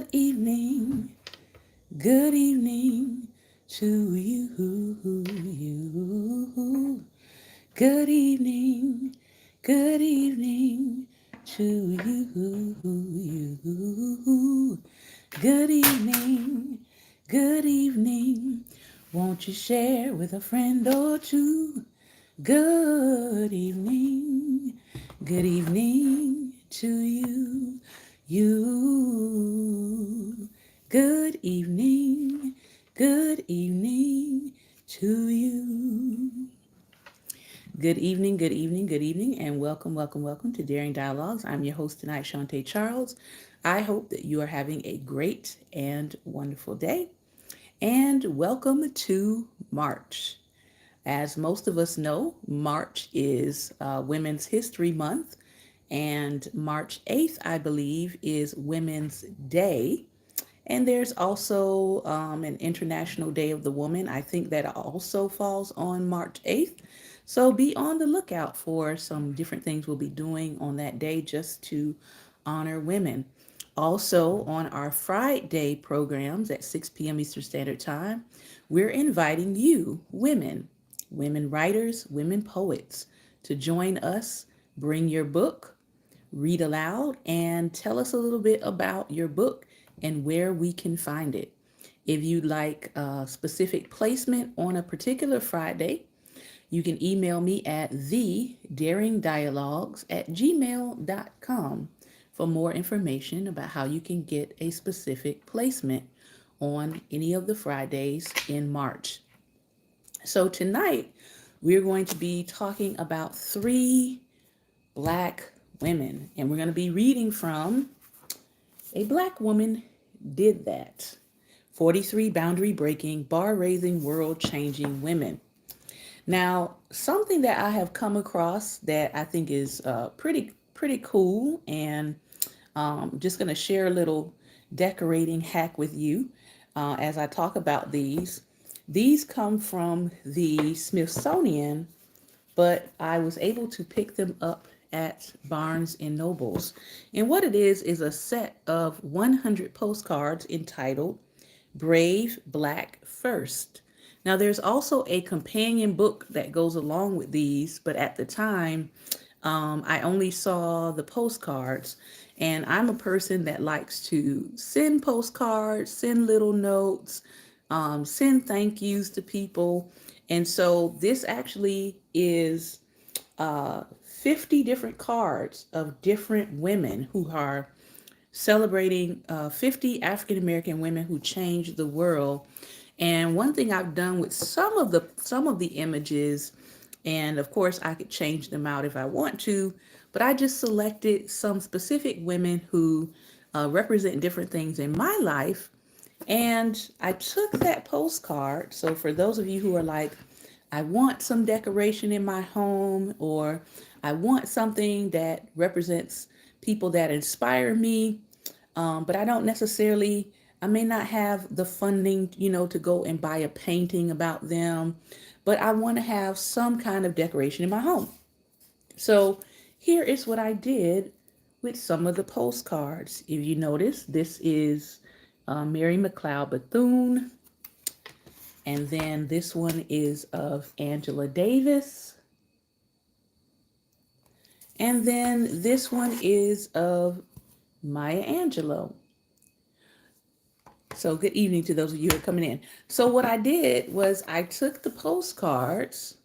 Good evening, good evening to you. Good evening, good evening to you. Good evening, good evening. Won't you share with a friend or two? Good evening to you. You. Good evening to you. Good evening, and welcome to Daring Dialogues. I'm your host tonight, Shantae Charles. I hope that you are having a great and wonderful day, and welcome to March. As most of us know, March is Women's History Month, and March 8th, I believe, is Women's Day. And there's also an International Day of the Woman. I think that also falls on March 8th. So be on the lookout for some different things we'll be doing on that day just to honor women. Also, on our Friday programs at 6 p.m. Eastern Standard Time, we're inviting you, women writers, women poets, to join us. Bring your book, read aloud, and tell us a little bit about your book and where we can find it. If you'd like a specific placement on a particular Friday, you can email me at thedaringdialogues@gmail.com for more information about how you can get a specific placement on any of the Fridays in March. So tonight, we're going to be talking about three Black women, and we're going to be reading from A Black Woman Did That: 43 Boundary Breaking, Bar Raising, World Changing Women. Now, something that I have come across that I think is pretty cool, and just going to share a little decorating hack with you as I talk about these. These come from the Smithsonian, but I was able to pick them up at Barnes and Nobles. And what it is a set of 100 postcards entitled Brave Black First. Now, there's also a companion book that goes along with these, but at the time, I only saw the postcards. And I'm a person that likes to send postcards, send little notes, send thank yous to people. And so this actually is 50 different cards of different women who are celebrating 50 African American women who changed the world. And one thing I've done with some of the images, and of course I could change them out if I want to, but I just selected some specific women who represent different things in my life. And I took that postcard. So for those of you who are like, I want some decoration in my home, or I want something that represents people that inspire me, but I may not have the funding, to go and buy a painting about them, but I want to have some kind of decoration in my home. So here is what I did with some of the postcards. If you notice, this is Mary McLeod Bethune. And then this one is of Angela Davis. And then this one is of Maya Angelou. So good evening to those of you who are coming in. So what I did was I took the postcards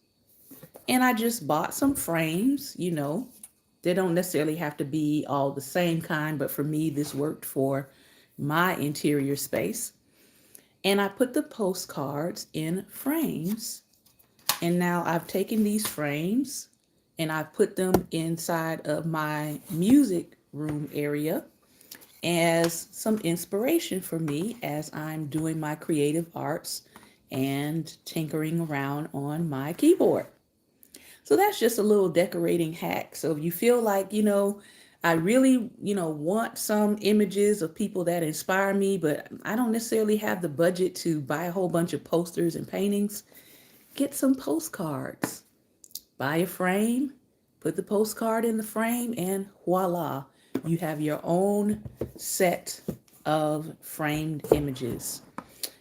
and I just bought some frames. They don't necessarily have to be all the same kind, but for me, this worked for my interior space. And I put the postcards in frames. And now I've taken these frames and I've put them inside of my music room area as some inspiration for me as I'm doing my creative arts and tinkering around on my keyboard. So that's just a little decorating hack. So if you feel like, I really, want some images of people that inspire me, but I don't necessarily have the budget to buy a whole bunch of posters and paintings, get some postcards. Buy a frame, put the postcard in the frame, and voila, you have your own set of framed images.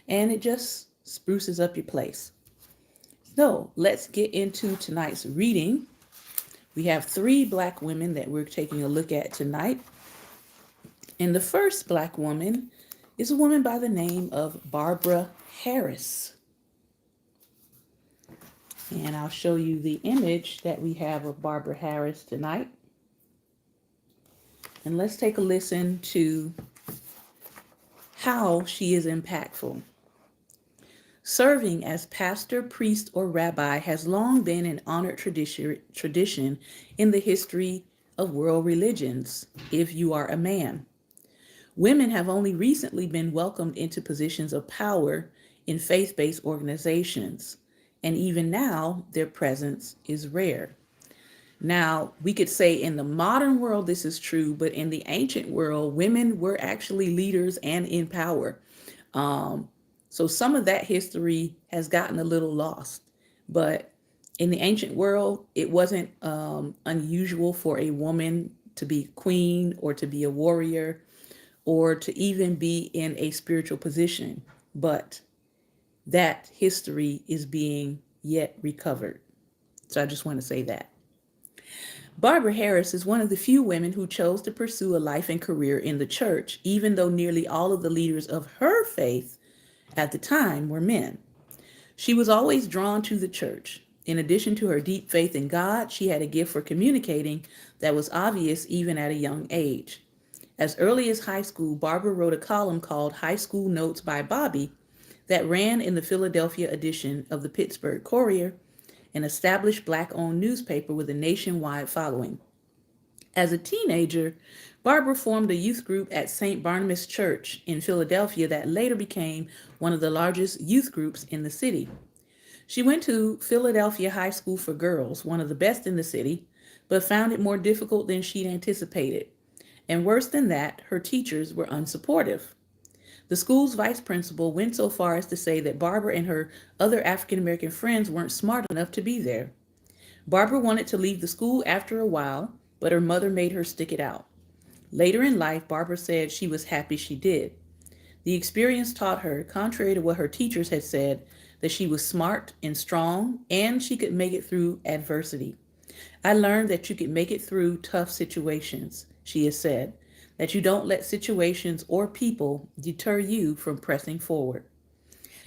And it just spruces up your place. So let's get into tonight's reading. We have three Black women that we're taking a look at tonight. And the first Black woman is a woman by the name of Barbara Harris. And I'll show you the image that we have of Barbara Harris tonight. And let's take a listen to how she is impactful. Serving as pastor, priest, or rabbi has long been an honored tradition in the history of world religions, if you are a man. Women have only recently been welcomed into positions of power in faith-based organizations, and even now, their presence is rare. Now, we could say in the modern world this is true, but in the ancient world, women were actually leaders and in power. Um, so some of that history has gotten a little lost. But in the ancient world, it wasn't unusual for a woman to be queen or to be a warrior or to even be in a spiritual position. But that history is being yet recovered. So I just want to say that. Barbara Harris is one of the few women who chose to pursue a life and career in the church, even though nearly all of the leaders of her faith at the time were men. She was always drawn to the church. In addition to her deep faith in God, she had a gift for communicating that was obvious even at a young age. As early as high school, Barbara wrote a column called High School Notes by Bobby that ran in the Philadelphia edition of the Pittsburgh Courier, an established Black-owned newspaper with a nationwide following. As a teenager, Barbara formed a youth group at St. Barnabas Church in Philadelphia that later became one of the largest youth groups in the city. She went to Philadelphia High School for Girls, one of the best in the city, but found it more difficult than she'd anticipated. And worse than that, her teachers were unsupportive. The school's vice principal went so far as to say that Barbara and her other African American friends weren't smart enough to be there. Barbara wanted to leave the school after a while, but her mother made her stick it out. Later in life, Barbara said she was happy she did. The experience taught her, contrary to what her teachers had said, that she was smart and strong and she could make it through adversity. I learned that you could make it through tough situations, she has said, that you don't let situations or people deter you from pressing forward.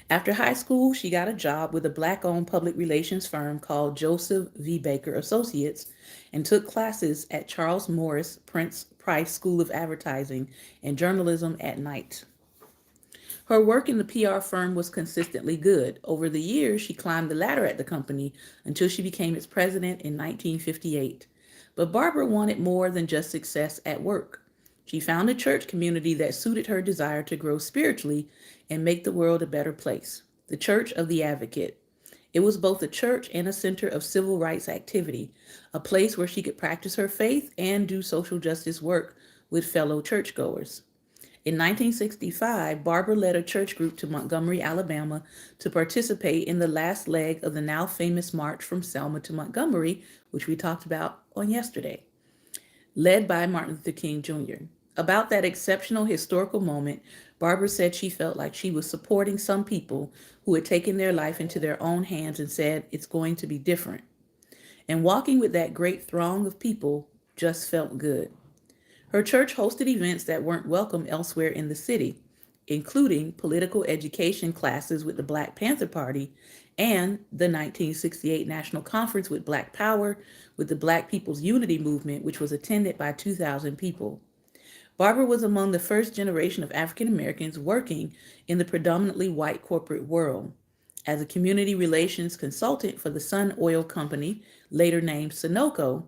After high school, she got a job with a Black-owned public relations firm called Joseph V. Baker Associates and took classes at Charles Morris Prince Price School of Advertising and Journalism at night. Her work in the PR firm was consistently good. Over the years, she climbed the ladder at the company until she became its president in 1958. But Barbara wanted more than just success at work. She found a church community that suited her desire to grow spiritually and make the world a better place, the Church of the Advocate. It was both a church and a center of civil rights activity, a place where she could practice her faith and do social justice work with fellow churchgoers. In 1965, Barbara led a church group to Montgomery, Alabama, to participate in the last leg of the now famous march from Selma to Montgomery, which we talked about on yesterday, led by Martin Luther King Jr. About that exceptional historical moment, Barbara said she felt like she was supporting some people who had taken their life into their own hands and said, it's going to be different. And walking with that great throng of people just felt good. Her church hosted events that weren't welcome elsewhere in the city, including political education classes with the Black Panther Party and the 1968 National Conference with Black Power with the Black People's Unity Movement, which was attended by 2,000 people. Barbara was among the first generation of African Americans working in the predominantly white corporate world. As a community relations consultant for the Sun Oil Company, later named Sunoco,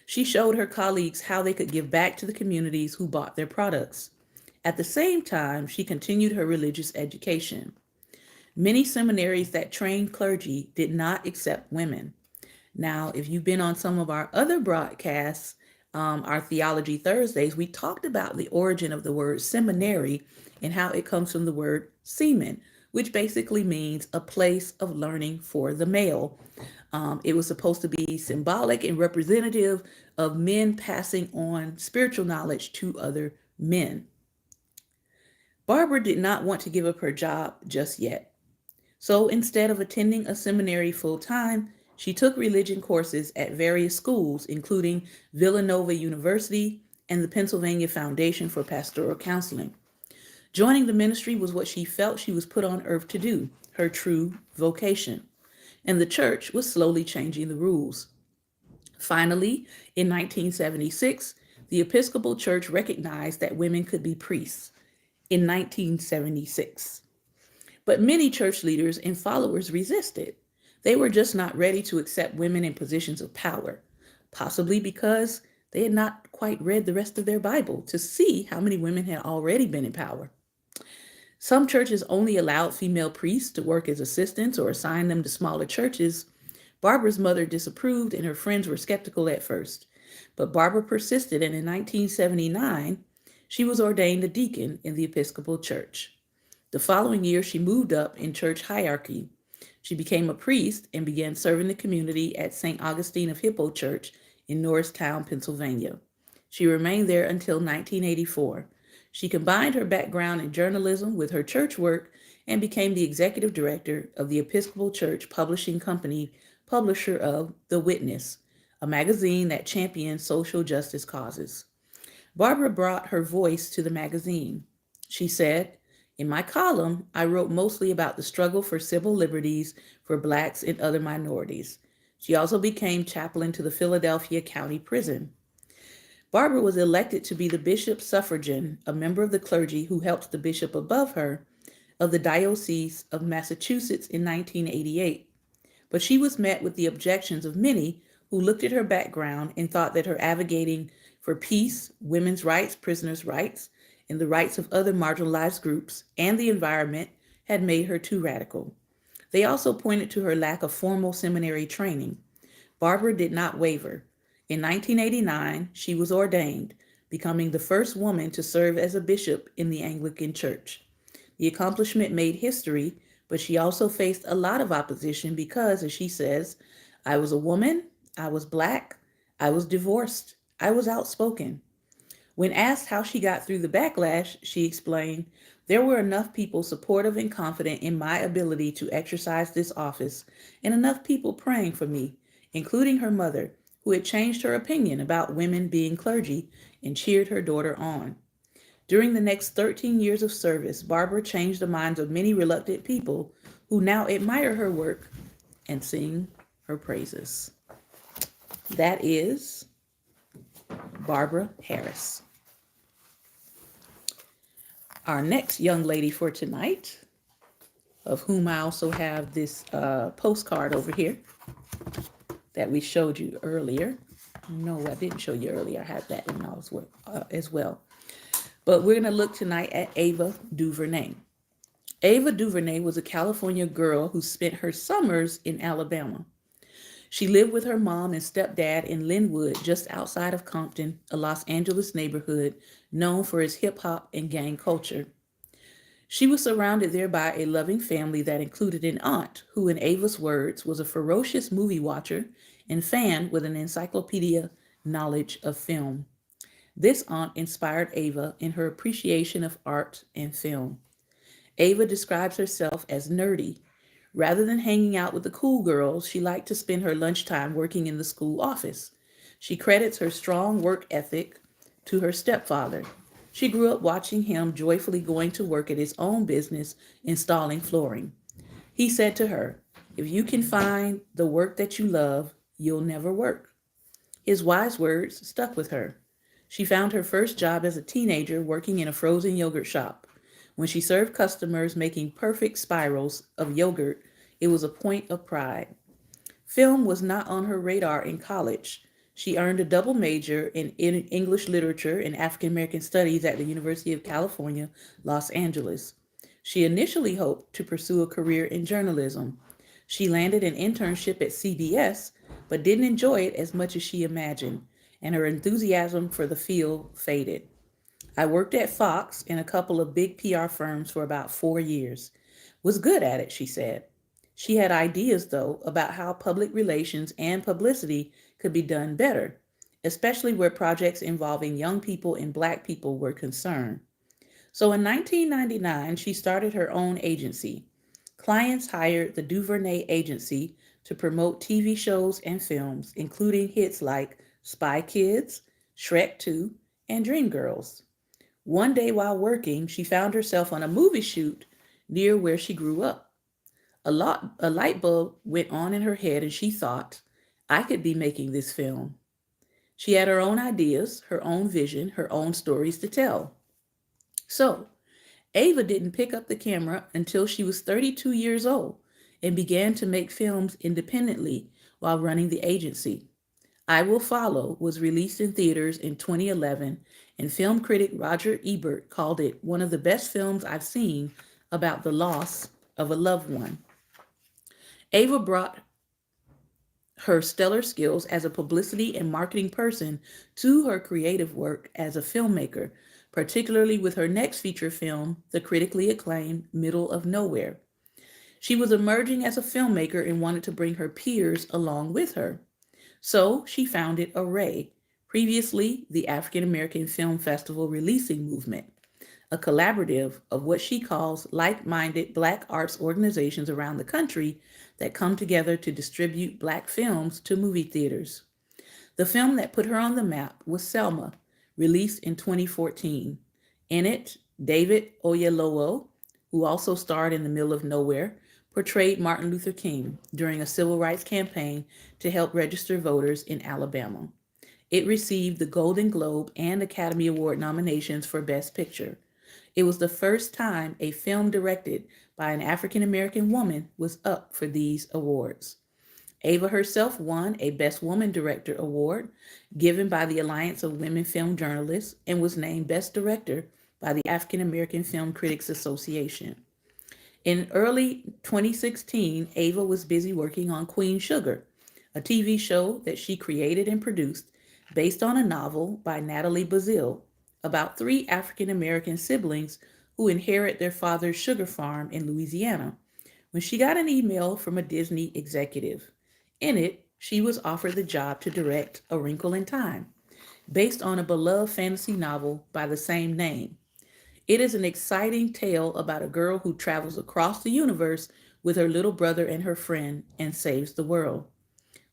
she showed her colleagues how they could give back to the communities who bought their products. At the same time, she continued her religious education. Many seminaries that trained clergy did not accept women. Now, if you've been on some of our other broadcasts, our Theology Thursdays, we talked about the origin of the word seminary and how it comes from the word semen, which basically means a place of learning for the male. It was supposed to be symbolic and representative of men passing on spiritual knowledge to other men. Barbara did not want to give up her job just yet. So instead of attending a seminary full time, she took religion courses at various schools, including Villanova University and the Pennsylvania Foundation for Pastoral Counseling. Joining the ministry was what she felt she was put on earth to do, her true vocation. And the church was slowly changing the rules. Finally, in 1976, the Episcopal Church recognized that women could be priests. In 1976. But many church leaders and followers resisted. They were just not ready to accept women in positions of power, possibly because they had not quite read the rest of their Bible to see how many women had already been in power. Some churches only allowed female priests to work as assistants or assigned them to smaller churches. Barbara's mother disapproved and her friends were skeptical at first. But Barbara persisted, and in 1979, she was ordained a deacon in the Episcopal Church. The following year, she moved up in church hierarchy. She became a priest and began serving the community at St. Augustine of Hippo Church in Norristown, Pennsylvania. She remained there until 1984. She combined her background in journalism with her church work and became the executive director of the Episcopal Church Publishing Company, publisher of The Witness, a magazine that champions social justice causes. Barbara brought her voice to the magazine. She said, "In my column, I wrote mostly about the struggle for civil liberties for Blacks and other minorities." She also became chaplain to the Philadelphia County Prison. Barbara was elected to be the bishop's suffragan, a member of the clergy who helped the bishop above her of the Diocese of Massachusetts in 1988. But she was met with the objections of many who looked at her background and thought that her advocating for peace, women's rights, prisoners' rights, and the rights of other marginalized groups and the environment had made her too radical. They also pointed to her lack of formal seminary training. Barbara did not waver. In 1989, she was ordained, becoming the first woman to serve as a bishop in the Anglican Church. The accomplishment made history, but she also faced a lot of opposition because, as she says, "I was a woman, I was Black, I was divorced, I was outspoken." When asked how she got through the backlash, she explained, "There were enough people supportive and confident in my ability to exercise this office, and enough people praying for me, including her mother, who had changed her opinion about women being clergy and cheered her daughter on." During the next 13 years of service, Barbara changed the minds of many reluctant people who now admire her work and sing her praises. That is Barbara Harris. Our next young lady for tonight, of whom I also have this postcard over here that we showed you earlier. No, I didn't show you earlier. I had that one as well. But we're going to look tonight at Ava DuVernay. Ava DuVernay was a California girl who spent her summers in Alabama. She lived with her mom and stepdad in Linwood, just outside of Compton, a Los Angeles neighborhood known for its hip hop and gang culture. She was surrounded there by a loving family that included an aunt who, in Ava's words, was a ferocious movie watcher and fan with an encyclopedia knowledge of film. This aunt inspired Ava in her appreciation of art and film. Ava describes herself as nerdy. Rather than hanging out with the cool girls, she liked to spend her lunchtime working in the school office. She credits her strong work ethic to her stepfather. She grew up watching him joyfully going to work at his own business installing flooring. He said to her, "If you can find the work that you love, you'll never work." His wise words stuck with her. She found her first job as a teenager working in a frozen yogurt shop. When she served customers making perfect spirals of yogurt, it was a point of pride. Film was not on her radar in college. She earned a double major in English literature and African American studies at the University of California, Los Angeles. She initially hoped to pursue a career in journalism. She landed an internship at CBS, but didn't enjoy it as much as she imagined, and her enthusiasm for the field faded. "I worked at Fox and a couple of big PR firms for about 4 years. Was good at it," she said. She had ideas, though, about how public relations and publicity could be done better, especially where projects involving young people and Black people were concerned. So in 1999, she started her own agency. Clients hired the Duvernay Agency to promote TV shows and films, including hits like Spy Kids, Shrek 2, and Dreamgirls. One day while working, she found herself on a movie shoot near where she grew up. A light bulb went on in her head, and she thought, I could be making this film. She had her own ideas, her own vision, her own stories to tell. So, Ava didn't pick up the camera until she was 32 years old and began to make films independently while running the agency. I Will Follow was released in theaters in 2011, and film critic Roger Ebert called it one of the best films I've seen about the loss of a loved one. Ava brought her stellar skills as a publicity and marketing person to her creative work as a filmmaker, particularly with her next feature film, the critically acclaimed Middle of Nowhere. She was emerging as a filmmaker and wanted to bring her peers along with her. So she founded Array, previously the African American Film Festival Releasing Movement, a collaborative of what she calls like minded Black arts organizations around the country that come together to distribute Black films to movie theaters. The film that put her on the map was Selma, released in 2014. In it, David Oyelowo, who also starred in The Middle of Nowhere, portrayed Martin Luther King during a civil rights campaign to help register voters in Alabama. It received the Golden Globe and Academy Award nominations for Best Picture. It was the first time a film directed by an African American woman was up for these awards. Ava herself won a Best Woman Director award given by the Alliance of Women Film Journalists and was named Best Director by the African American Film Critics Association. In early 2016, Ava was busy working on Queen Sugar, a TV show that she created and produced based on a novel by Natalie Bazile about three African American siblings who inherit their father's sugar farm in Louisiana when she got an email from a Disney executive. In it, she was offered the job to direct A Wrinkle in Time, based on a beloved fantasy novel by the same name. It is an exciting tale about a girl who travels across the universe with her little brother and her friend and saves the world.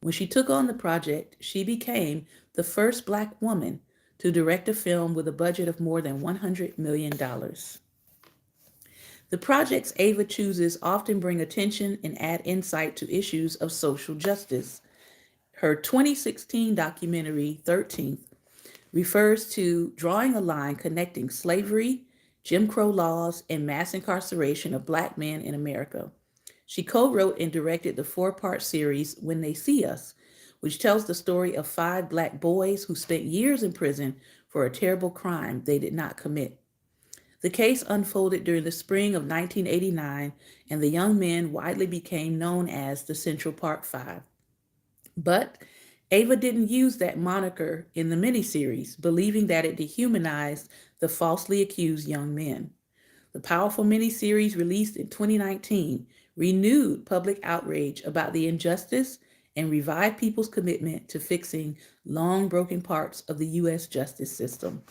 When she took on the project, she became the first Black woman to direct a film with a budget of more than $100 million. The projects Ava chooses often bring attention and add insight to issues of social justice. Her 2016 documentary, 13th, refers to drawing a line connecting slavery, Jim Crow laws, and mass incarceration of Black men in America. She co-wrote and directed the four-part series When They See Us, which tells the story of five Black boys who spent years in prison for a terrible crime they did not commit. The case unfolded during the spring of 1989, and the young men widely became known as the Central Park Five. But Ava didn't use that moniker in the miniseries, believing that it dehumanized the falsely accused young men. The powerful miniseries released in 2019 renewed public outrage about the injustice and revived people's commitment to fixing long broken parts of the U.S. justice system.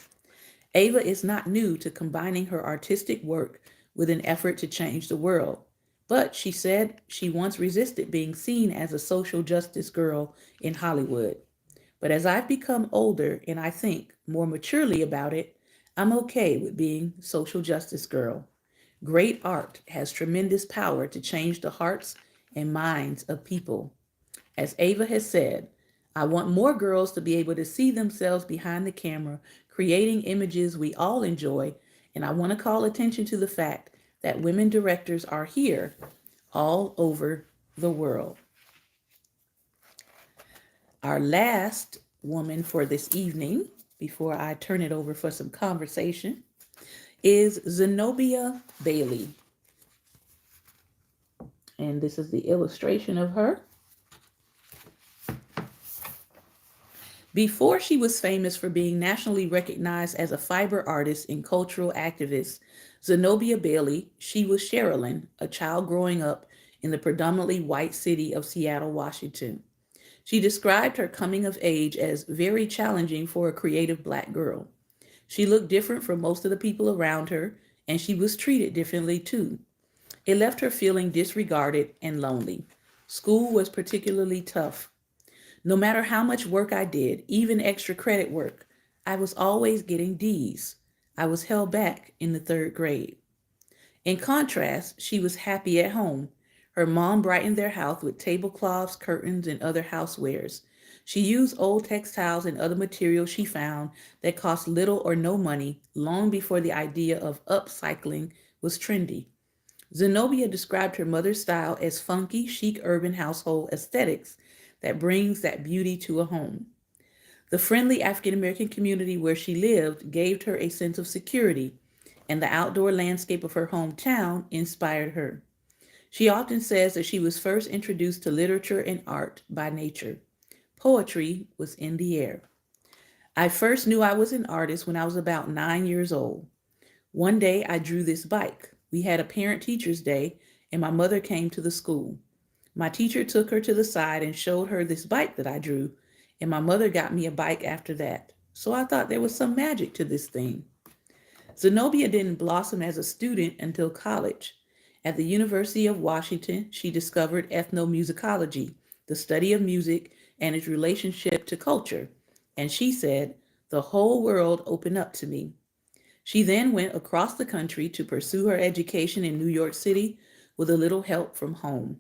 Ava is not new to combining her artistic work with an effort to change the world, but she said she once resisted being seen as a social justice girl in Hollywood. But as I've become older and I think more maturely about it, I'm okay with being social justice girl. Great art has tremendous power to change the hearts and minds of people. As Ava has said, I want more girls to be able to see themselves behind the camera, creating images we all enjoy, and I want to call attention to the fact that women directors are here all over the world. Our last woman for this evening, before I turn it over for some conversation, is Zenobia Bailey. And this is the illustration of her. Before she was famous for being nationally recognized as a fiber artist and cultural activist, Zenobia Bailey, she was Sherilyn, a child growing up in the predominantly white city of Seattle, Washington. She described her coming of age as very challenging for a creative Black girl. She looked different from most of the people around her, and she was treated differently too. It left her feeling disregarded and lonely. School was particularly tough. No matter how much work I did, even extra credit work, I was always getting D's. I was held back in the third grade. In contrast, she was happy at home. Her mom brightened their house with tablecloths, curtains, and other housewares. She used old textiles and other materials she found that cost little or no money long before the idea of upcycling was trendy. Zenobia described her mother's style as funky, chic urban household aesthetics that brings that beauty to a home. The friendly African American community where she lived gave her a sense of security, and the outdoor landscape of her hometown inspired her. She often says that she was first introduced to literature and art by nature. Poetry was in the air. I first knew I was an artist when I was about 9 years old. One day I drew this bike. We had a parent teacher's day, and my mother came to the school. My teacher took her to the side and showed her this bike that I drew, and my mother got me a bike after that. So I thought there was some magic to this thing. Zenobia didn't blossom as a student until college. At the University of Washington, she discovered ethnomusicology, the study of music and its relationship to culture. And she said, the whole world opened up to me. She then went across the country to pursue her education in New York City with a little help from home.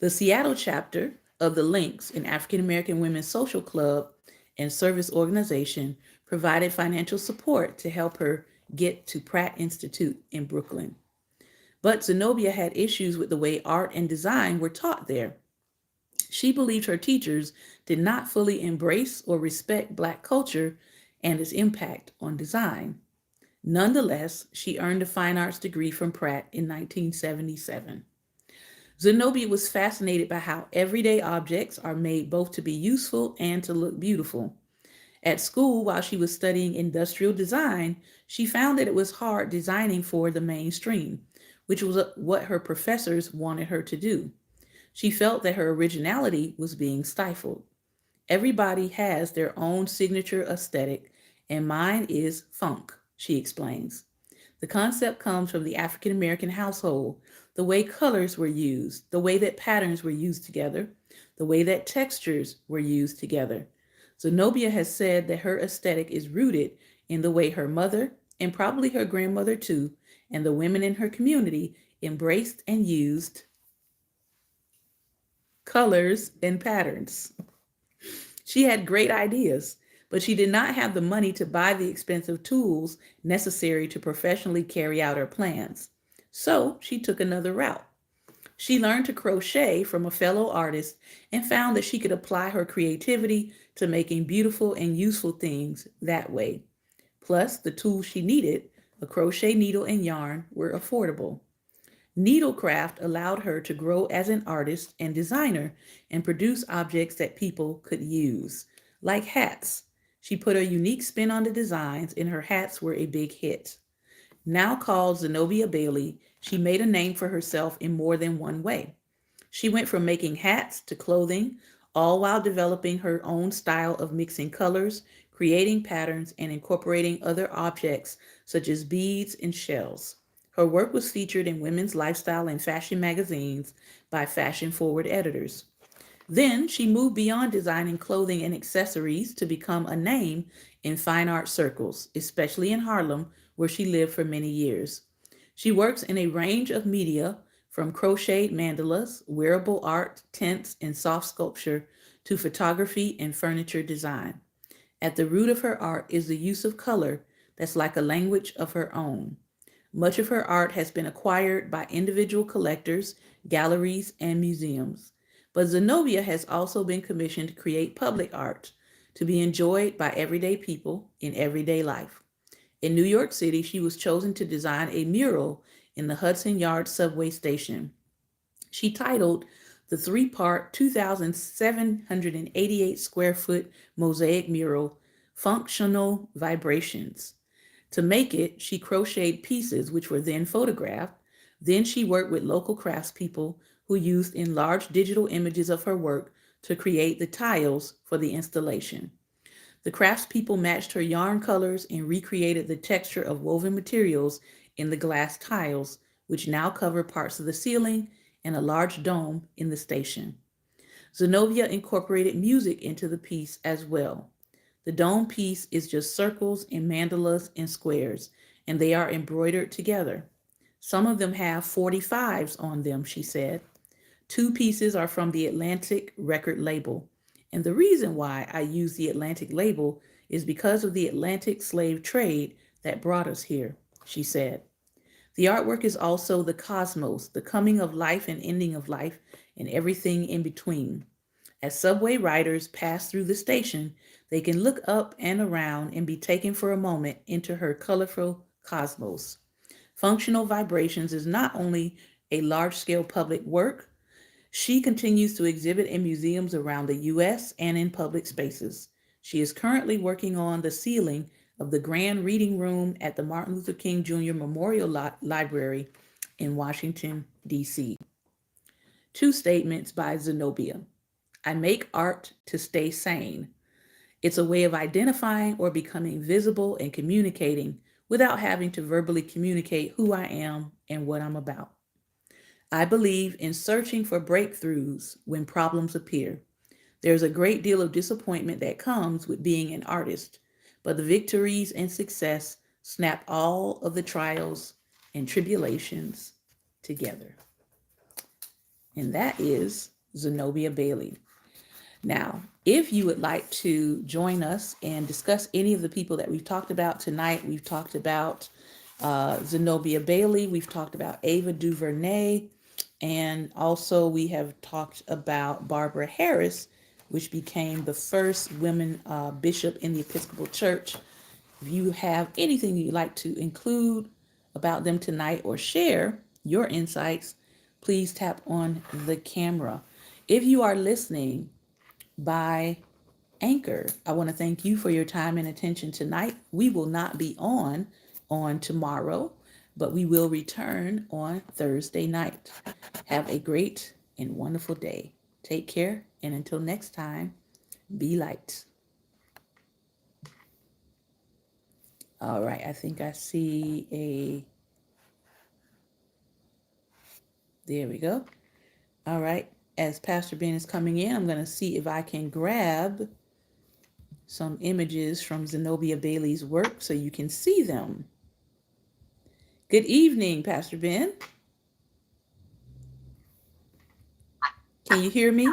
The Seattle chapter of the Links, an African American women's social club and service organization, provided financial support to help her get to Pratt Institute in Brooklyn. But Zenobia had issues with the way art and design were taught there. She believed her teachers did not fully embrace or respect Black culture and its impact on design. Nonetheless, she earned a fine arts degree from Pratt in 1977. Zenobia was fascinated by how everyday objects are made both to be useful and to look beautiful. At school, while she was studying industrial design, she found that it was hard designing for the mainstream, which was what her professors wanted her to do. She felt that her originality was being stifled. Everybody has their own signature aesthetic, and mine is funk, she explains. The concept comes from the African American household, the way colors were used, the way that patterns were used together, the way that textures were used together. Zenobia has said that her aesthetic is rooted in the way her mother, and probably her grandmother too, and the women in her community embraced and used colors and patterns. She had great ideas, but she did not have the money to buy the expensive tools necessary to professionally carry out her plans. So she took another route. She learned to crochet from a fellow artist and found that she could apply her creativity to making beautiful and useful things that way. Plus, the tools she needed, a crochet needle and yarn, were affordable. Needlecraft allowed her to grow as an artist and designer and produce objects that people could use, like hats. She put a unique spin on the designs, and her hats were a big hit. Now called Zenobia Bailey, she made a name for herself in more than one way. She went from making hats to clothing, all while developing her own style of mixing colors, creating patterns, and incorporating other objects such as beads and shells. Her work was featured in women's lifestyle and fashion magazines by fashion-forward editors. Then she moved beyond designing clothing and accessories to become a name in fine art circles, especially in Harlem, where she lived for many years. She works in a range of media, from crocheted mandalas, wearable art, tints, and soft sculpture, to photography and furniture design. At the root of her art is the use of color that's like a language of her own. Much of her art has been acquired by individual collectors, galleries, and museums. But Zenobia has also been commissioned to create public art to be enjoyed by everyday people in everyday life. In New York City, she was chosen to design a mural in the Hudson Yards subway station. She titled the three-part, 2,788 square foot mosaic mural, Functional Vibrations. To make it, she crocheted pieces which were then photographed. Then she worked with local craftspeople who used enlarged digital images of her work to create the tiles for the installation. The craftspeople matched her yarn colors and recreated the texture of woven materials in the glass tiles, which now cover parts of the ceiling and a large dome in the station. Zenobia incorporated music into the piece as well. The dome piece is just circles and mandalas and squares, and they are embroidered together. Some of them have 45s on them, she said. Two pieces are from the Atlantic record label. And the reason why I use the Atlantic label is because of the Atlantic slave trade that brought us here, she said. The artwork is also the cosmos, the coming of life and ending of life, and everything in between. As subway riders pass through the station, they can look up and around and be taken for a moment into her colorful cosmos. Functional Vibrations is not only a large scale public work, she continues to exhibit in museums around the U.S. and in public spaces. She is currently working on the ceiling of the Grand Reading Room at the Martin Luther King Jr. Memorial Library in Washington, D.C. Two statements by Zenobia. I make art to stay sane. It's a way of identifying or becoming visible and communicating without having to verbally communicate who I am and what I'm about. I believe in searching for breakthroughs when problems appear. There's a great deal of disappointment that comes with being an artist, but the victories and success snap all of the trials and tribulations together. And that is Zenobia Bailey. Now, if you would like to join us and discuss any of the people that we've talked about tonight, we've talked about Zenobia Bailey, we've talked about Ava DuVernay, and also we have talked about Barbara Harris, which became the first women bishop in the Episcopal Church. If you have anything you'd like to include about them tonight or share your insights, please tap on the camera. If you are listening by Anchor, I want to thank you for your time and attention tonight. We will not be on tomorrow, but we will return on Thursday night. Have a great and wonderful day. Take care, and until next time, be light. All right, I think I see there we go. All right, as Pastor Ben is coming in, I'm going to see if I can grab some images from Zenobia Bailey's work so you can see them. Good evening, Pastor Ben. Can you hear me?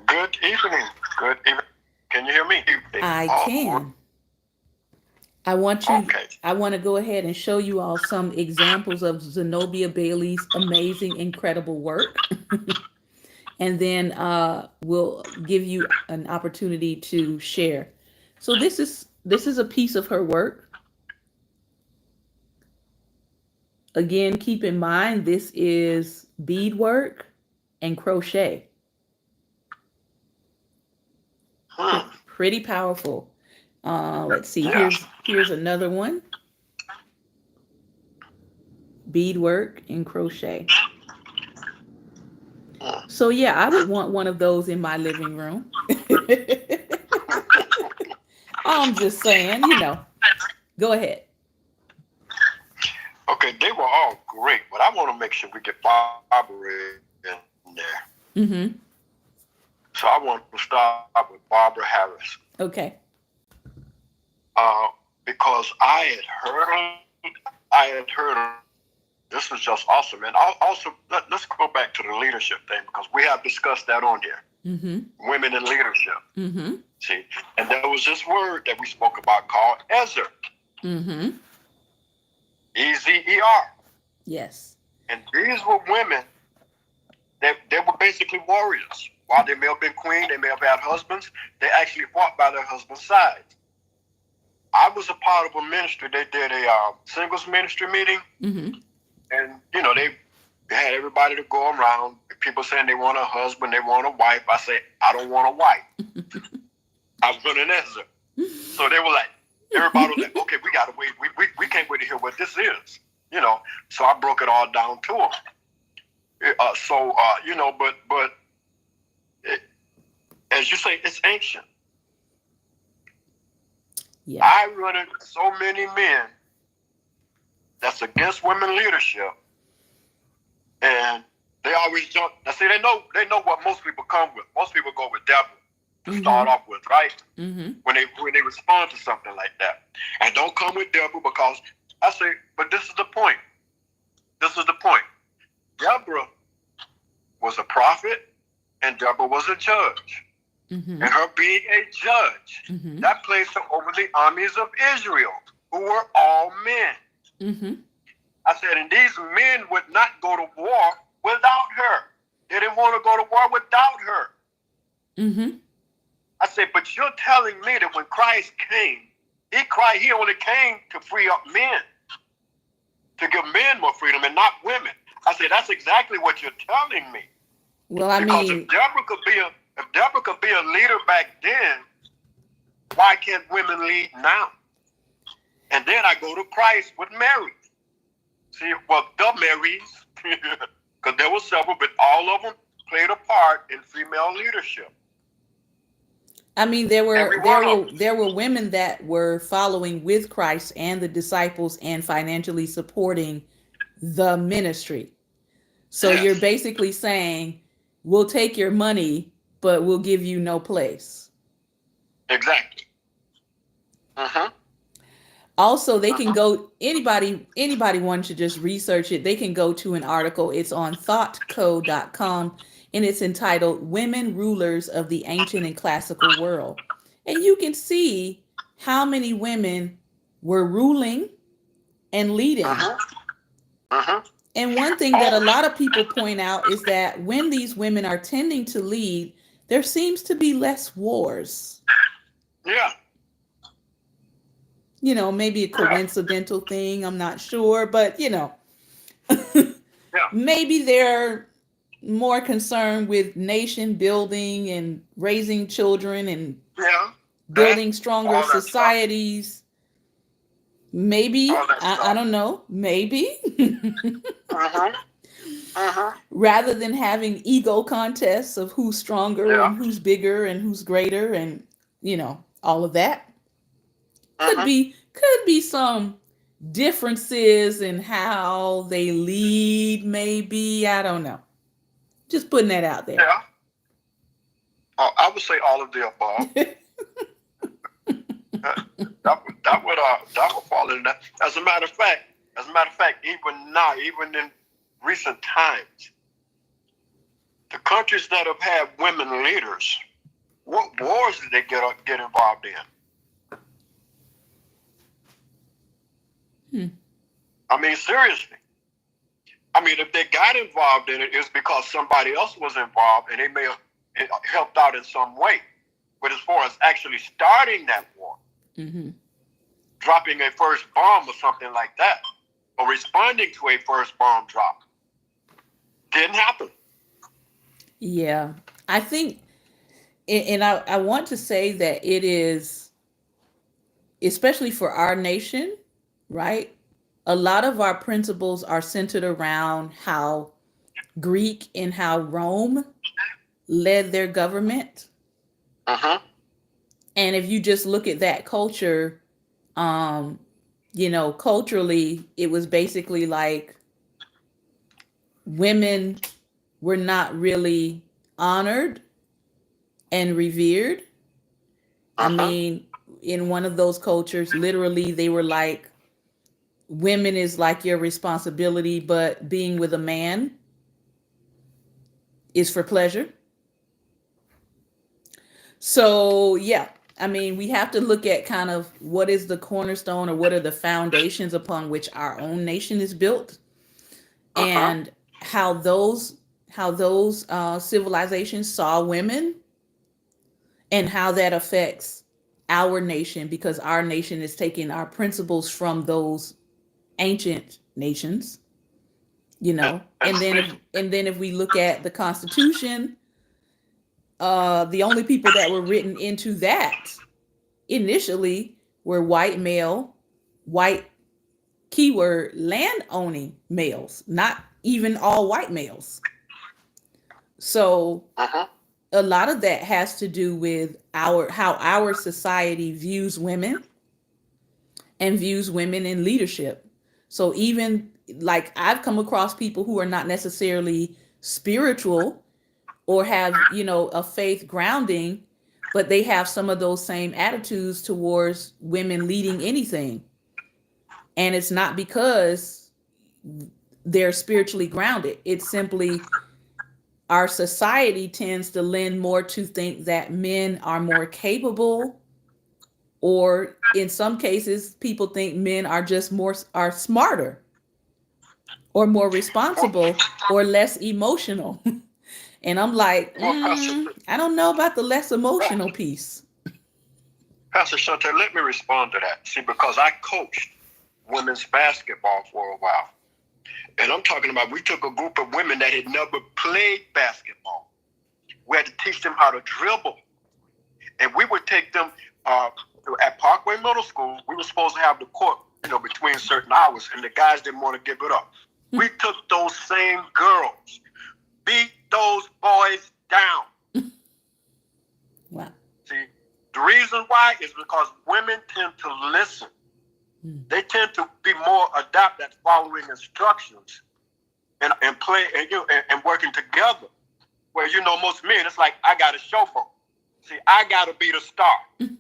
Good evening. Good evening. Can you hear me? I can. I want to go ahead and show you all some examples of Zenobia Bailey's amazing, incredible work. And then we'll give you an opportunity to share. So this is a piece of her work. Again, keep in mind this is beadwork and crochet. Pretty powerful. Let's see. Here's another one. Beadwork and crochet. So yeah, I would want one of those in my living room. I'm just saying, Go ahead. Okay, they were all great, but I want to make sure we get Barbara in there. Mm-hmm. So I want to start with Barbara Harris. Okay. Because I had heard this was just awesome. And also, let's go back to the leadership thing, because we have discussed that on here. Mm-hmm. Women in leadership. Mm-hmm. See, and there was this word that we spoke about called Ezer. Mm-hmm. E-Z-E-R. Yes. And these were women that they were basically warriors. While they may have been queen, they may have had husbands, they actually fought by their husband's side. I was a part of a ministry. They did a singles ministry meeting. Mm-hmm. And, they had everybody to go around. People saying they want a husband, they want a wife. I said, I don't want a wife. I want an Ezer. So they were like, everybody was like, okay, we got to wait. We can't wait to hear what this is. So I broke it all down to them. But as you say, it's ancient. Yeah. I run into so many men that's against women leadership, and they always jump. Now, see, they know what most people come with. Most people go with devil to start Mm-hmm. off with, right? Mm-hmm. When they respond to something like that, and don't come with devil because I say, but this is the point. This is the point. Deborah was a prophet, and Deborah was a judge. Mm-hmm. And her being a judge, Mm-hmm. that placed her over the armies of Israel, who were all men. Mm-hmm. I said, and these men would not go to war without her. They didn't want to go to war without her. Mm-hmm. I said, but you're telling me that when Christ came, he only came to free up men, to give men more freedom and not women. I said, that's exactly what you're telling me. Well, I Because mean, if Deborah could be a leader back then, why can't women lead now? And then I go to Christ with Mary. See, well, the Marys, because there were several, but all of them played a part in female leadership. I mean, there were Every there one of were them. there were women that were following with Christ and the disciples and financially supporting the ministry. So you're Yes, basically saying, we'll take your money, but we'll give you no place. exactly. Uh-huh. Also, they can Uh-huh. go, anybody wants to just research it, they can go to an article. It's on thoughtco.com, and it's entitled Women Rulers of the Ancient and Classical World. And you can see how many women were ruling and leading. Uh-huh. Uh-huh. And one thing that a Oh, lot of people point out is that when these women are tending to lead, there seems to be less wars. yeah, Maybe a yeah, coincidental thing, I'm not sure, but yeah, maybe they're more concerned with nation building and raising children and yeah. That, building stronger all that stuff, societies. Maybe, all that I stuff. don't know, maybe. Uh-huh. Uh-huh. Rather than having ego contests of who's stronger Yeah. and who's bigger and who's greater and all of that. could Uh-huh. be could be some differences in how they lead, maybe, I don't know, just putting that out there. Yeah. I would say all of the above. That would fall in that. As a matter of fact, even now, even in recent times, the countries that have had women leaders, what wars did they get involved in? Hmm. I mean, seriously. I mean, if they got involved in it, it's because somebody else was involved and they may have helped out in some way. But as far as actually starting that war, Mm-hmm. dropping a first bomb or something like that, or responding to a first bomb drop, didn't happen. Yeah, I think, and I want to say that it is, especially for our nation, right? A lot of our principles are centered around how Greek and how Rome led their government. Uh-huh. And if you just look at that culture, culturally, it was basically like women were not really honored and revered. I Uh-huh. mean, in one of those cultures, literally, they were like, women is like your responsibility, but being with a man is for pleasure. So, yeah, I mean, we have to look at kind of what is the cornerstone or what are the foundations upon which our own nation is built, Uh-huh. and how those civilizations saw women, and how that affects our nation, because our nation is taking our principles from those ancient nations. And And then see, if we look at the Constitution, the only people that were written into that initially were white male, white keyword land owning males, not even all white males. So uh-huh. a lot of that has to do with our how our society views women. and views women in leadership. So even like I've come across people who are not necessarily spiritual or have, a faith grounding, but they have some of those same attitudes towards women leading anything. And it's not because they're spiritually grounded. It's simply our society tends to lend more to think that men are more capable, or in some cases people think men are just are smarter or more responsible or less emotional. And I'm like, Well, I don't know about the less emotional Pastor, piece. Pastor Shante, let me respond to that. See, because I coached women's basketball for a while. And I'm talking about we took a group of women that had never played basketball. We had to teach them how to dribble. And we would take them at Parkway Middle School. We were supposed to have the court, between certain hours, and the guys didn't want to give it up. We took those same girls, beat those boys down. Wow. See, the reason why is because women tend to listen. They tend to be more adept at following instructions and play and working together. Where most men, it's like I got a chauffeur. See, I got to be the star. And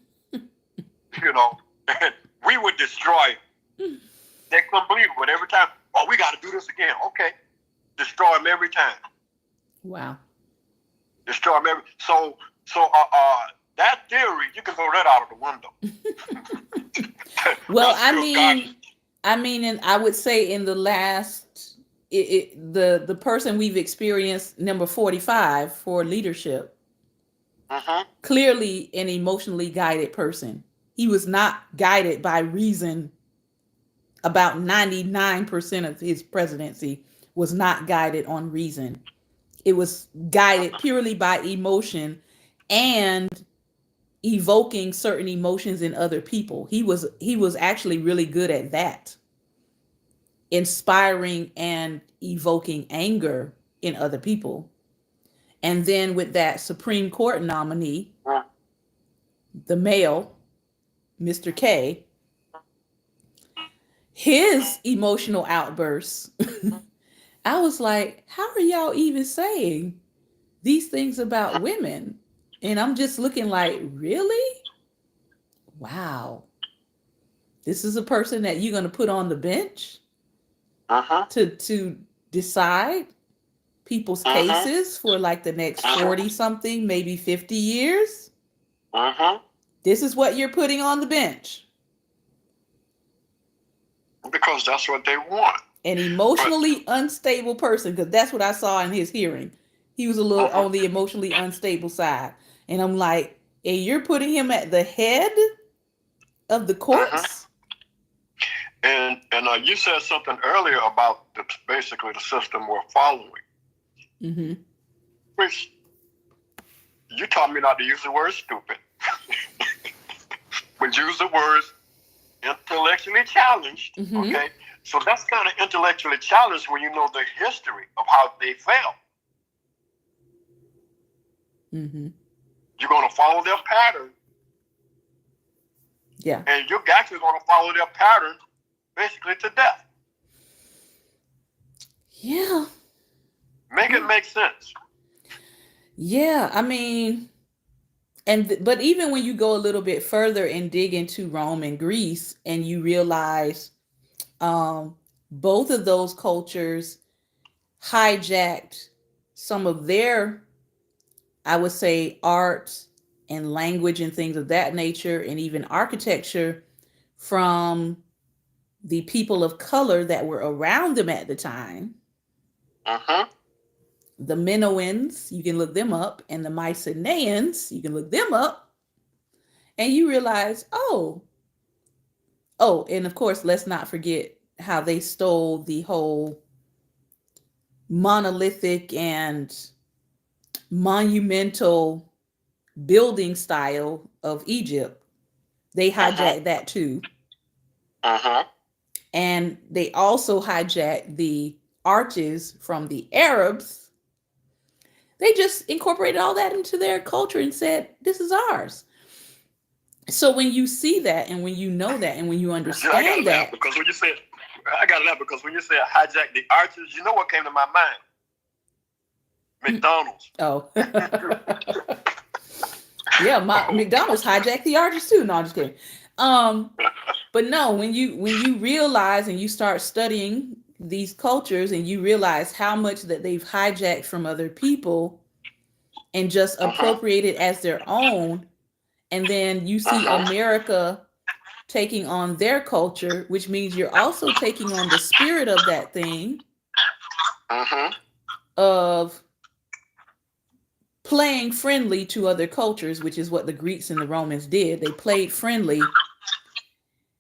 we would destroy them. They couldn't believe it. But every time, we got to do this again. Okay, destroy them every time. Wow. Destroy them every. So that theory, you can throw that out of the window. Well, and I would say in the last, the person we've experienced, number 45 for leadership, clearly an emotionally guided person. He was not guided by reason. About 99% of his presidency was not guided on reason. It was guided purely by emotion and evoking certain emotions in other people. He was actually really good at that. Inspiring and evoking anger in other people. And then with that Supreme Court nominee, the male, Mr. K, his emotional outbursts, I was like, how are y'all even saying these things about women? And I'm just looking like, really? Wow. This is a person that you're going to put on the bench to decide people's cases for like the next 40 something, maybe 50 years. This is what you're putting on the bench. Because that's what they want. An emotionally unstable person, because that's what I saw in his hearing. He was a little on the emotionally unstable side. And I'm like, and you're putting him at the head of the courts? And you said something earlier about basically the system we're following. Which you taught me not to use the word stupid. But use the words intellectually challenged. Okay? So that's kind of intellectually challenged when you know the history of how they failed. You're going to follow their pattern. Yeah. And you're actually going to follow their pattern basically to death. Yeah. Make it make sense. Yeah, I mean, but even when you go a little bit further and dig into Rome and Greece, and you realize both of those cultures hijacked some of their, I would say, art and language and things of that nature, and even architecture from the people of color that were around them at the time. The Minoans, you can look them up, and the Mycenaeans, you can look them up, and you realize, and of course, let's not forget how they stole the whole monolithic and monumental building style of Egypt. They hijacked that too. And they also hijacked the arches from the Arabs. They just incorporated all that into their culture and said, this is ours. So when you see that, and when you know that, and when you I gotta understand laugh that, because when you said, I gotta laugh because when you said hijack the arches, you know what came to my mind? McDonald's. oh, yeah, my McDonald's hijacked the artist too. No, I'm just kidding. Um, but no, when you realize and you start studying these cultures and you realize how much that they've hijacked from other people and just Uh-huh. appropriated as their own, and then you see Uh-huh. America taking on their culture, which means you're also taking on the spirit of that thing Uh-huh. of playing friendly to other cultures, which is what the Greeks and the Romans did. They played friendly.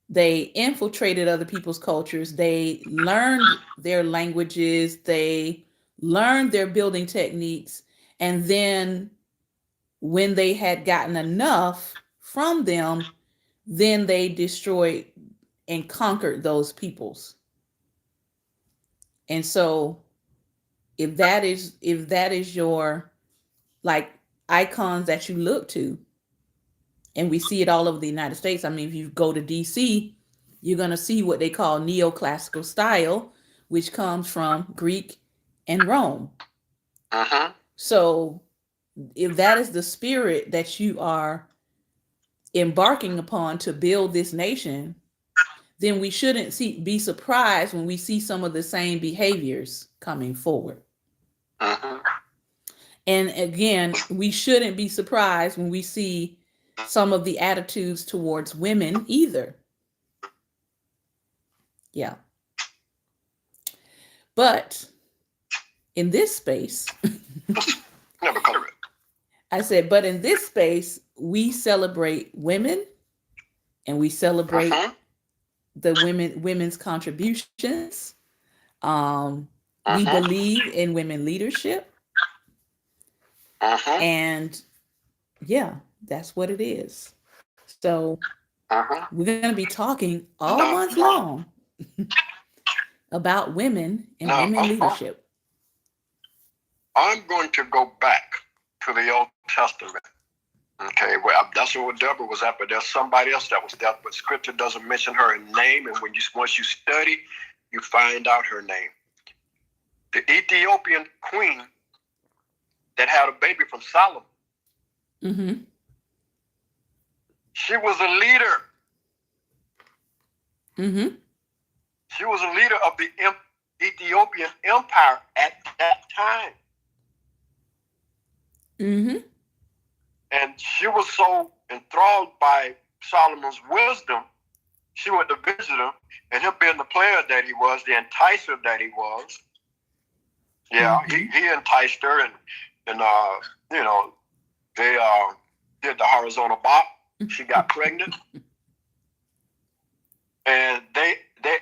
They infiltrated other people's cultures. They learned their languages. They learned their building techniques. And then when they had gotten enough from them, then they destroyed and conquered those peoples. And so if that is your like icons that you look to, and we see it all over the United States. I mean, if you go to DC, you're going to see what they call neoclassical style, which comes from Greek and Rome. Uh-huh. So if that is the spirit that you are embarking upon to build this nation, then we shouldn't be surprised when we see some of the same behaviors coming forward. Uh-huh. And again, we shouldn't be surprised when we see some of the attitudes towards women either. Yeah. But in this space, Never cover it. I said, but in this space, we celebrate women and we celebrate Uh-huh. the women's contributions. We Uh-huh. believe in women leadership, Uh-huh. and yeah, that's what it is. So Uh-huh. we're going to be talking all Now, month long about women and now women leadership. I'm going to go back to the Old Testament. Okay, well, that's what Deborah was at, but there's somebody else that was there, but Scripture doesn't mention her name, and when you once you study, you find out her name. The Ethiopian queen that had a baby from Solomon. Mm-hmm. She was a leader. Mm-hmm. She was a leader of the Ethiopian Empire at that time. Mm-hmm. And she was so enthralled by Solomon's wisdom, she went to visit him, and him being the player that he was, the enticer that he was, yeah, Mm-hmm. he enticed her, and you know, they did the horizontal bop. She got pregnant, and they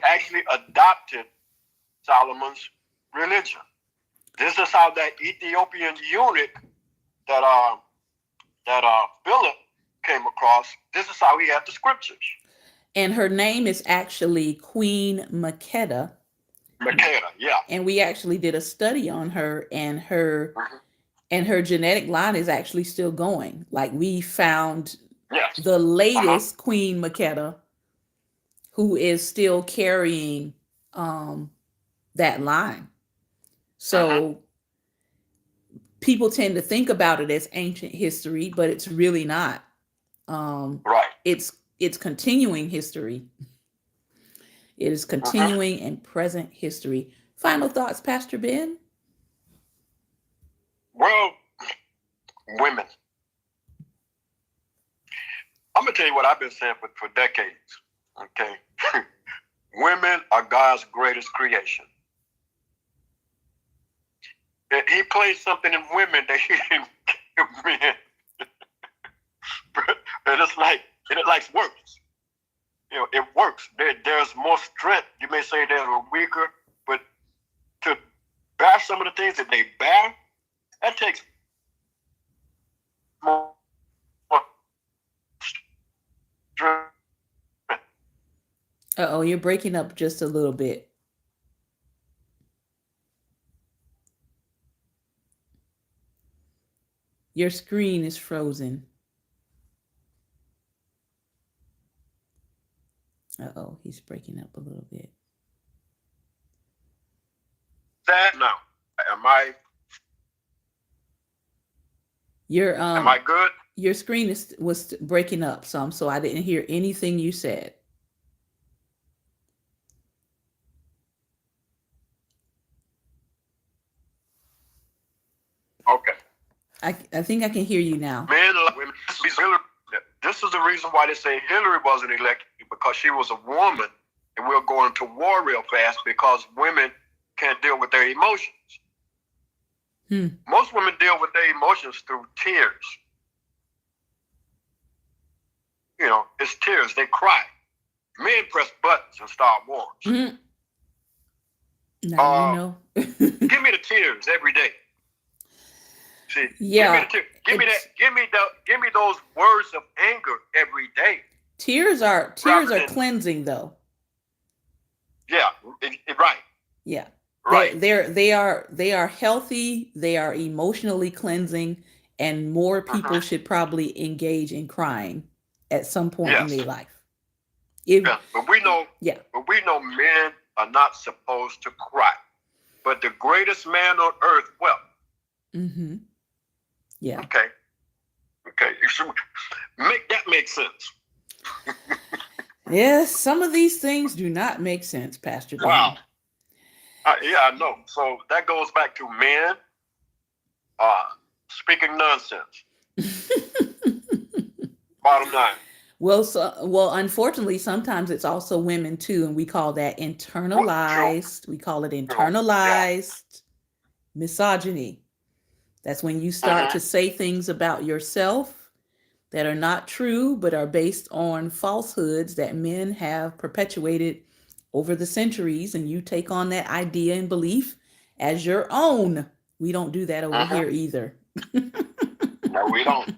actually adopted Solomon's religion. This is how that Ethiopian eunuch that Philip came across. This is how he had the scriptures. And her name is actually Queen Makeda. Makeda, yeah. And we actually did a study on her, and her Mm-hmm. and her genetic line is actually still going. Like, we found Yes. the Uh-huh. latest Queen Makeda who is still carrying um that line. Uh-huh. So people tend to think about it as ancient history, but it's really not. Um Right. it's continuing history. It is Uh-huh. continuing and present history. Final thoughts, Pastor Ben? Well, women. I'm gonna tell you what I've been saying for decades. Okay. Women are God's greatest creation. And he placed something in women that he didn't give men. And it like works. You know, it works. There's more strength. You may say they're weaker, but to bear some of the things that they bear, that takes more strength. Uh-oh, you're breaking up just a little bit. Your screen is frozen. Uh-oh, he's breaking up a little bit. That now, am I Your am I good? your screen was breaking up some, so I didn't hear anything you said. Okay. I think I can hear you now. Men like women. This is the reason why they say Hillary wasn't elected, because she was a woman, and we're going to war real fast because women can't deal with their emotions. Most women deal with their emotions through tears. You know, it's tears. They cry. Men press buttons and start wars. Now you know. Give me the tears every day. See, yeah, give me those words of anger every day. Tears are cleansing, though. Yeah, right. Yeah, right. They are healthy. They are emotionally cleansing, and more people should probably engage in crying at some point in their life. But we know men are not supposed to cry. But the greatest man on earth wept. Mm-hmm. Yeah. Okay. Make that make sense. Yes, some of these things do not make sense, Pastor Ben. Wow. Yeah, I know. So that goes back to men speaking nonsense. Bottom line. Well, unfortunately, sometimes it's also women too, and we call that internalized. We call it internalized misogyny. That's when you start to say things about yourself that are not true, but are based on falsehoods that men have perpetuated over the centuries, and you take on that idea and belief as your own. We don't do that over here either. No, we don't.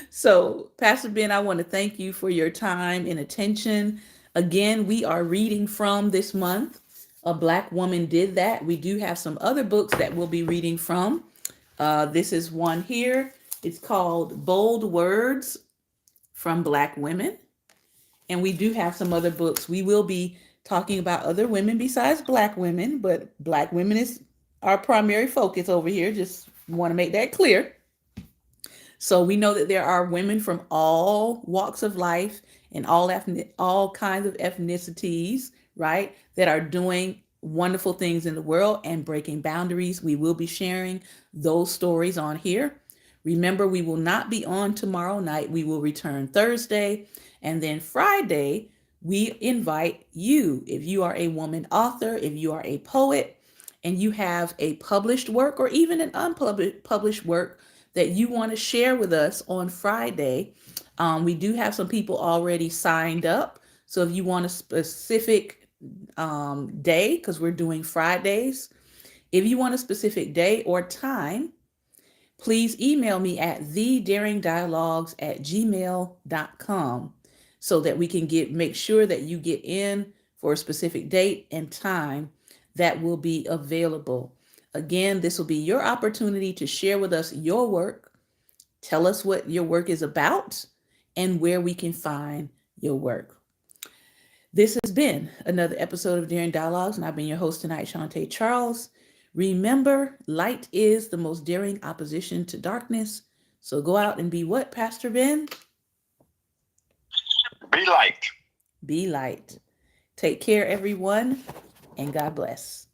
So, Pastor Ben, I want to thank you for your time and attention. Again, we are reading from this month, A Black Woman Did That. We do have some other books that we'll be reading from. This is one here. It's called Bold Words from Black Women. And we do have some other books. We will be talking about other women besides Black women, but Black women is our primary focus over here. Just want to make that clear. So we know that there are women from all walks of life and all kinds of ethnicities, right, that are doing wonderful things in the world and breaking boundaries. We will be sharing those stories on here. Remember, we will not be on tomorrow night. We will return Thursday. And then Friday, we invite you, if you are a woman author, if you are a poet, and you have a published work or even an unpublished work that you want to share with us on Friday. We do have some people already signed up. So if you want a specific day, because we're doing Fridays, if you want a specific day or time, please email me at thedaringdialogues@gmail.com so that we can make sure that you get in for a specific date and time that will be available. Again, this will be your opportunity to share with us your work. Tell us what your work is about and where we can find your work. This has been another episode of Daring Dialogues, and I've been your host tonight, Shantae Charles. Remember, light is the most daring opposition to darkness. So go out and be what, Pastor Ben? Be light. Be light. Take care, everyone, and God bless.